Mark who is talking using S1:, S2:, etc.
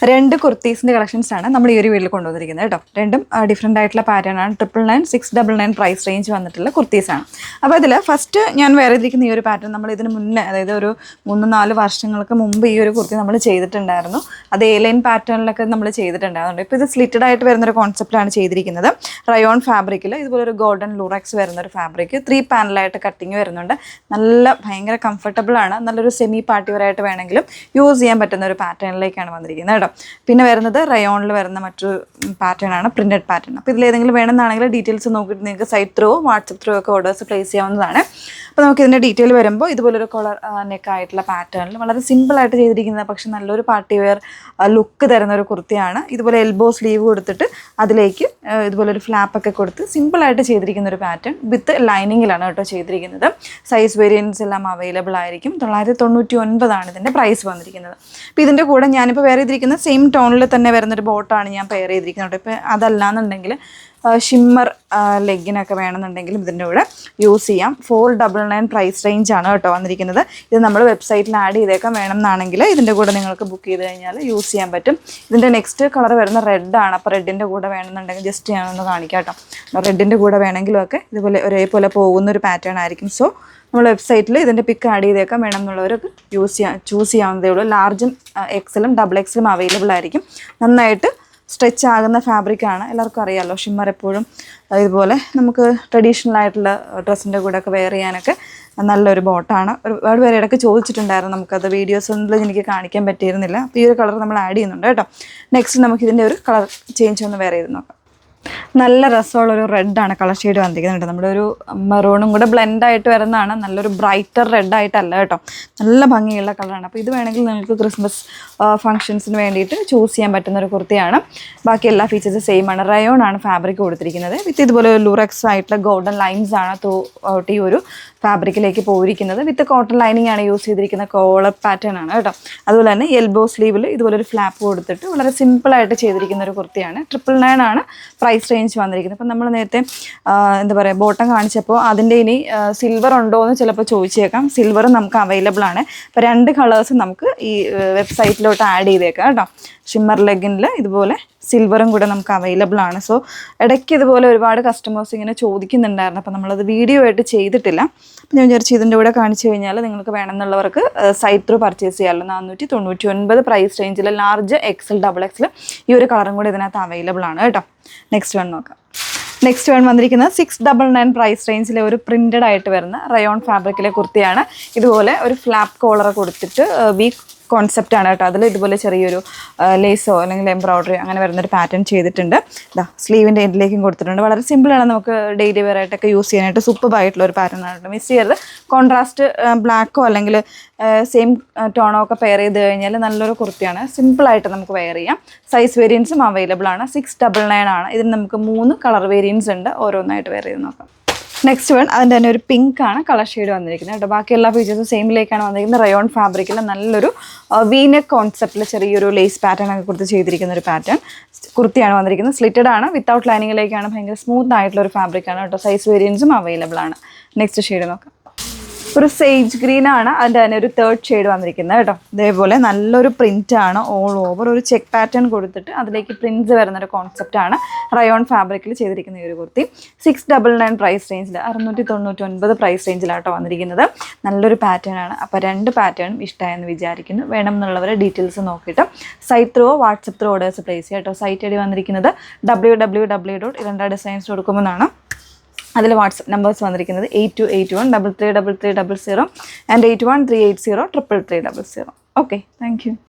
S1: രണ്ട് കുർത്തീസിൻ്റെ കളക്ഷൻസാണ് നമ്മൾ ഈ ഒരു വീട്ടിൽ കൊണ്ടുവന്നിരിക്കുന്നത് കേട്ടോ. രണ്ടും ഡിഫറെൻ്റ് ആയിട്ടുള്ള പാറ്റേൺ ആണ്. 999, 699 പ്രൈസ് റേഞ്ച് വന്നിട്ടുള്ള കുർത്തീസാണ്. അപ്പോൾ ഇതിൽ ഫസ്റ്റ് ഞാൻ വേറെ ഇരിക്കുന്ന ഈ ഒരു പാറ്റേൺ നമ്മൾ ഇതിന് മുന്നേ, അതായത് ഒരു 3-4 വർഷങ്ങൾക്ക് മുമ്പ് ഈ ഒരു കുർത്തി നമ്മൾ ചെയ്തിട്ടുണ്ടായിരുന്നു. അത് A-ലൈൻ പാറ്റേണിലൊക്കെ നമ്മൾ ചെയ്തിട്ടുണ്ടായിരുന്നു. ഇപ്പോൾ ഇത് സ്ലിറ്റഡ് ആയിട്ട് വരുന്നൊരു കോൺസെപ്റ്റാണ് ചെയ്തിരിക്കുന്നത്. റയോൺ ഫാബ്രിക്കിൽ ഇതുപോലെ ഒരു ഗോൾഡൻ ലൂറക്സ് വരുന്നൊരു ഫാബ്രിക്, 3 പാനലായിട്ട് കട്ടിങ് വരുന്നുണ്ട്. ഭയങ്കര കംഫർട്ടബിൾ ആണ്. നല്ലൊരു സെമി പാർട്ടി വെയർ ആയിട്ട് വേണമെങ്കിലും യൂസ് ചെയ്യാൻ പറ്റുന്ന ഒരു പാറ്റേണിലേക്കാണ് വന്നിരിക്കുന്നത് കേട്ടോ. പിന്നെ വരുന്നത് റയോണിൽ വരുന്ന മറ്റൊരു പാറ്റേൺ ആണ്, പ്രിന്റഡ് പാറ്റേൺ. അപ്പോൾ ഇതിലേതെങ്കിലും വേണമെന്നാണെങ്കിൽ ഡീറ്റെയിൽസ് നോക്കിയിട്ട് നിങ്ങൾക്ക് സൈറ്റ് ത്രൂ വാട്സപ്പ് ത്രൂ ഒക്കെ ഓർഡേഴ്സ് പ്ലേസ് ചെയ്യാവുന്നതാണ്. അപ്പോൾ നമുക്ക് ഇതിൻ്റെ ഡീറ്റെയിൽ വരുമ്പോൾ ഇതുപോലൊരു കോളർ നെക്കായിട്ടുള്ള പാറ്റേണിൽ വളരെ സിമ്പിളായിട്ട് ചെയ്തിരിക്കുന്നത്, പക്ഷേ നല്ലൊരു പാർട്ടി വെയർ ലുക്ക് തരുന്ന ഒരു കുർത്തിയാണ്. ഇതുപോലെ എൽബോ സ്ലീവ് കൊടുത്തിട്ട് അതിലേക്ക് ഇതുപോലൊരു ഫ്ലാപ്പൊക്കെ കൊടുത്ത് സിമ്പിളായിട്ട് ചെയ്തിരിക്കുന്ന ഒരു പാറ്റേൺ വിത്ത് ലൈനിങ്ങിലാണ് കേട്ടോ ചെയ്തിരിക്കുന്നത്. സൈസ് വേരിയൻസ് എല്ലാം അവൈലബിൾ ആയിരിക്കും. 999 ഇതിൻ്റെ പ്രൈസ് വന്നിരിക്കുന്നത്. അപ്പോൾ ഇതിൻ്റെ കൂടെ ഞാനിപ്പോൾ വെയർ ചെയ്തിരിക്കുന്ന സെയിം ടോണിൽ തന്നെ വരുന്നൊരു ബോട്ടാണ് ഞാൻ പെയർ ചെയ്തിരിക്കുന്നത്. ഇപ്പോൾ അതല്ലാന്നുണ്ടെങ്കിൽ ഷിമ്മർ ലെഗിനൊക്കെ വേണമെന്നുണ്ടെങ്കിലും ഇതിൻ്റെ കൂടെ യൂസ് ചെയ്യാം. 499 പ്രൈസ് റേഞ്ചാണ് കേട്ടോ വന്നിരിക്കുന്നത്. ഇത് നമ്മൾ വെബ്സൈറ്റിൽ ആഡ് ചെയ്തേക്കാം. വേണമെന്നാണെങ്കിൽ ഇതിൻ്റെ കൂടെ നിങ്ങൾക്ക് ബുക്ക് ചെയ്ത് കഴിഞ്ഞാൽ യൂസ് ചെയ്യാൻ പറ്റും. ഇതിൻ്റെ നെക്സ്റ്റ് കളർ വരുന്ന റെഡാണ്. അപ്പോൾ റെഡിൻ്റെ കൂടെ വേണമെന്നുണ്ടെങ്കിൽ ജസ്റ്റ് ഞാനൊന്ന് കാണിക്കാം കേട്ടോ. റെഡിൻ്റെ കൂടെ വേണമെങ്കിലും ഒക്കെ ഇതുപോലെ ഒരേപോലെ പോകുന്നൊരു പാറ്റേൺ ആയിരിക്കും. സോ നമ്മൾ വെബ്സൈറ്റിൽ ഇതിൻ്റെ പിക്ക് ആഡ് ചെയ്തേക്കാം. വേണമെന്നുള്ളവർക്ക് ചൂസ് ചെയ്യാവുന്നതേ ഉള്ളൂ. ലാർജും എക്സലും ഡബിൾ എക്സലും അവൈലബിൾ ആയിരിക്കും. നന്നായിട്ട് സ്ട്രെച്ച് ആകുന്ന ഫാബ്രിക്കാണ്. എല്ലാവർക്കും അറിയാമല്ലോ, ഷിമ്മർ എപ്പോഴും ഇതുപോലെ നമുക്ക് ട്രഡീഷണൽ ആയിട്ടുള്ള ഡ്രസ്സിൻ്റെ കൂടെ ഒക്കെ വെയർ ചെയ്യാനൊക്കെ നല്ലൊരു ബോട്ടാണ്. ഒരുപാട് പേര് ഇടയ്ക്ക് ചോദിച്ചിട്ടുണ്ടായിരുന്നു. നമുക്കത് വീഡിയോസൊന്നും എനിക്ക് കാണിക്കാൻ പറ്റിയിരുന്നില്ല. അപ്പോൾ ഈ ഒരു കളർ നമ്മൾ ആഡ് ചെയ്യുന്നുണ്ട് കേട്ടോ. നെക്സ്റ്റ് നമുക്കിതിൻ്റെ ഒരു കളർ ചേഞ്ച് ഒന്ന് വെയർ ചെയ്ത് നോക്കാം. നല്ല രസമുള്ളൊരു റെഡാണ് കളർ ഷെയ്ഡ് വന്നിരിക്കുന്നത്. നമ്മുടെ ഒരു മെറൂണും കൂടെ ബ്ലെൻഡായിട്ട് വരുന്നതാണ്. നല്ലൊരു ബ്രൈറ്റർ റെഡായിട്ടല്ല കേട്ടോ, നല്ല ഭംഗിയുള്ള കളറാണ്. അപ്പോൾ ഇത് വേണമെങ്കിൽ നിങ്ങൾക്ക് ക്രിസ്മസ് ഫംഗ്ഷൻസിന് വേണ്ടിയിട്ട് ചൂസ് ചെയ്യാൻ പറ്റുന്ന ഒരു കുർത്തിയാണ്. ബാക്കി എല്ലാ ഫീച്ചേഴ്സും സെയിം ആണ്. റയോൺ ആണ് ഫാബ്രിക് കൊടുത്തിരിക്കുന്നത്. വിത്ത് ഇതുപോലെ ലൂറക്സ് ആയിട്ടുള്ള ഗോൾഡൻ ലൈൻസ് ആണ് ത്രൂ ഔട്ട് ഈ ഒരു ഫാബ്രിക്കിലേക്ക് പോയിരിക്കുന്നത്. വിത്ത് കോട്ടൺ ലൈനിങ് ആണ് യൂസ് ചെയ്തിരിക്കുന്ന. കോളർ പാറ്റേൺ ആണ് കേട്ടോ. അതുപോലെ തന്നെ എൽബോ സ്ലീവിൽ ഇതുപോലൊരു ഫ്ലാപ്പ് കൊടുത്തിട്ട് വളരെ സിമ്പിളായിട്ട് ചെയ്തിരിക്കുന്ന ഒരു കുർത്തിയാണ്. 999 ആണ് പ്രൈസ് റേഞ്ച് വന്നിരിക്കുന്നത്. അപ്പം നമ്മൾ നേരത്തെ എന്താ പറയുക ബോട്ടം കാണിച്ചപ്പോൾ അതിൻ്റെ ഇനി സിൽവർ ഉണ്ടോ എന്ന് ചിലപ്പോൾ ചോദിച്ചേക്കാം. സിൽവറും നമുക്ക് അവൈലബിൾ ആണ്. അപ്പോൾ 2 കളേഴ്സും നമുക്ക് ഈ വെബ്സൈറ്റിലോട്ട് ആഡ് ചെയ്തേക്കാം കേട്ടോ. ഷിമ്മർ ലെഗിനിൽ ഇതുപോലെ സിൽവറും കൂടെ നമുക്ക് അവൈലബിൾ ആണ്. സോ ഇടയ്ക്ക് ഇതുപോലെ ഒരുപാട് കസ്റ്റമേഴ്സ് ഇങ്ങനെ ചോദിക്കുന്നുണ്ടായിരുന്നു. അപ്പോൾ നമ്മളത് വീഡിയോ ആയിട്ട് ചെയ്തിട്ടില്ല. അപ്പോൾ ഞാൻ വിചാരിച്ചു ഇതിൻ്റെ കൂടെ കാണിച്ചു കഴിഞ്ഞാൽ നിങ്ങൾക്ക് വേണമെന്നുള്ളവർക്ക് സൈറ്റ് ത്രൂ പർച്ചേസ് ചെയ്യാമല്ലോ. 499 പ്രൈസ് റേഞ്ചിൽ ലാർജ് എക്സൽ ഡബിൾ എക്സൽ ഈ ഒരു കളറും കൂടി ഇതിനകത്ത് അവൈലബിൾ ആണ് കേട്ടോ. നെക്സ്റ്റ് വൺ നോക്കാം. നെക്സ്റ്റ് വൺ വന്നിരിക്കുന്നത് 699 പ്രൈസ് റേഞ്ചിലെ ഒരു പ്രിൻറ്റഡ് ആയിട്ട് വരുന്ന റയോൺ ഫാബ്രിക്കിലെ കുർത്തിയാണ്. ഇതുപോലെ ഒരു ഫ്ലാപ്പ് കോളർ കൊടുത്തിട്ട് വീക്ക് കോൺസെപ്റ്റ് ആണ് കേട്ടോ. അതിൽ ഇതുപോലെ ചെറിയൊരു ലേസോ അല്ലെങ്കിൽ എംബ്രോയ്ഡറി അങ്ങനെ വരുന്നൊരു പാറ്റേൺ ചെയ്തിട്ടുണ്ട്. ഇതാ സ്ലീവിൻ്റെ എൻഡിലേക്കും കൊടുത്തിട്ടുണ്ട്. വളരെ സിമ്പിളാണ്. നമുക്ക് ഡെയിലി വെയർ ആയിട്ടൊക്കെ യൂസ് ചെയ്യാനായിട്ട് സൂപ്പറായിട്ടുള്ള ഒരു പാറ്റേൺ ആണ് കേട്ടോ. മിസ് ചെയ്യരുത്. കോൺട്രാസ്റ്റ് ബ്ലാക്കോ അല്ലെങ്കിൽ സെയിം ടോണോ ഒക്കെ പെയർ ചെയ്ത് കഴിഞ്ഞാൽ നല്ലൊരു കുർത്തിയാണ്. സിമ്പിളായിട്ട് നമുക്ക് വെയർ ചെയ്യാം. സൈസ് വേരിയൻസും അവൈലബിൾ ആണ്. 699 ആണ്. ഇതിന് നമുക്ക് 3 കളർ വേരിയൻസ് ഉണ്ട്. ഓരോന്നായിട്ട് വെയർ ചെയ്ത് നോക്കാം. നെക്സ്റ്റ് വൺ അതിൻ്റെ തന്നെ ഒരു പിങ്ക് ആണ് കളർ ഷെയ്ഡ് വന്നിരിക്കുന്നത് കേട്ടോ. ബാക്കി എല്ലാ ഫീച്ചേഴ്സും സെയിമിലേക്കാണ് വന്നിരിക്കുന്നത്. റയോൺ ഫാബ്രിക്കിൽ നല്ലൊരു വീനെക്ക് കോൺസെപ്റ്റിൽ ചെറിയൊരു ലേസ് പാറ്റേൺ ഒക്കെ കൊടുത്ത് ചെയ്തിരിക്കുന്ന ഒരു പാറ്റേൺ കുർത്തിയാണ് വന്നിരിക്കുന്നത്. സ്ലിറ്റഡ് ആണ്. വിത്തൗട്ട് ലൈനിങ്ങിലേക്കാണ്. ഭയങ്കര സ്മൂത്ത് ആയിട്ടുള്ള ഒരു ഫാബ്രിക്കാണ് കേട്ടോ. സൈസ് വേരിയൻസും അവൈലബിൾ ആണ്. നെക്സ്റ്റ് ഷെയ്ഡ് നോക്കാം. ഒരു സേജ് ഗ്രീൻ ആണ്. അതിൻ്റെ തന്നെ ഒരു 3rd ഷെയ്ഡ് വന്നിരിക്കുന്നത് കേട്ടോ. ഇതേപോലെ നല്ലൊരു പ്രിൻ്റ് ആണ്. ഓൾ ഓവർ ഒരു ചെക്ക് പാറ്റേൺ കൊടുത്തിട്ട് അതിലേക്ക് പ്രിൻറ്റ്സ് വരുന്നൊരു കോൺസെപ്റ്റാണ് റയോൺ ഫാബ്രിക്കിൽ ചെയ്തിരിക്കുന്ന ഈ ഒരു കുർത്തി. 699 പ്രൈസ് റേഞ്ചിൽ 699 പ്രൈസ് റേഞ്ചിലാട്ടോ വന്നിരിക്കുന്നത്. നല്ലൊരു പാറ്റേൺ ആണ്. അപ്പോൾ 2 പാറ്റേണും ഇഷ്ടമായെന്ന് വിചാരിക്കുന്നു. വേണമെന്നുള്ളവരെ ഡീറ്റെയിൽസ് നോക്കിയിട്ട് site through WhatsApp through orders place ചെയ്യാം കേട്ടോ. സൈറ്റ് ഐ ഡി വന്നിരിക്കുന്നത് www.iranda-designs.com എന്നാണ്. അതിൽ വാട്സപ്പ് നമ്പേഴ്സ് വന്നിരിക്കുന്നത് 8281 333300 ആൻഡ് 8138033300. Okay, thank you.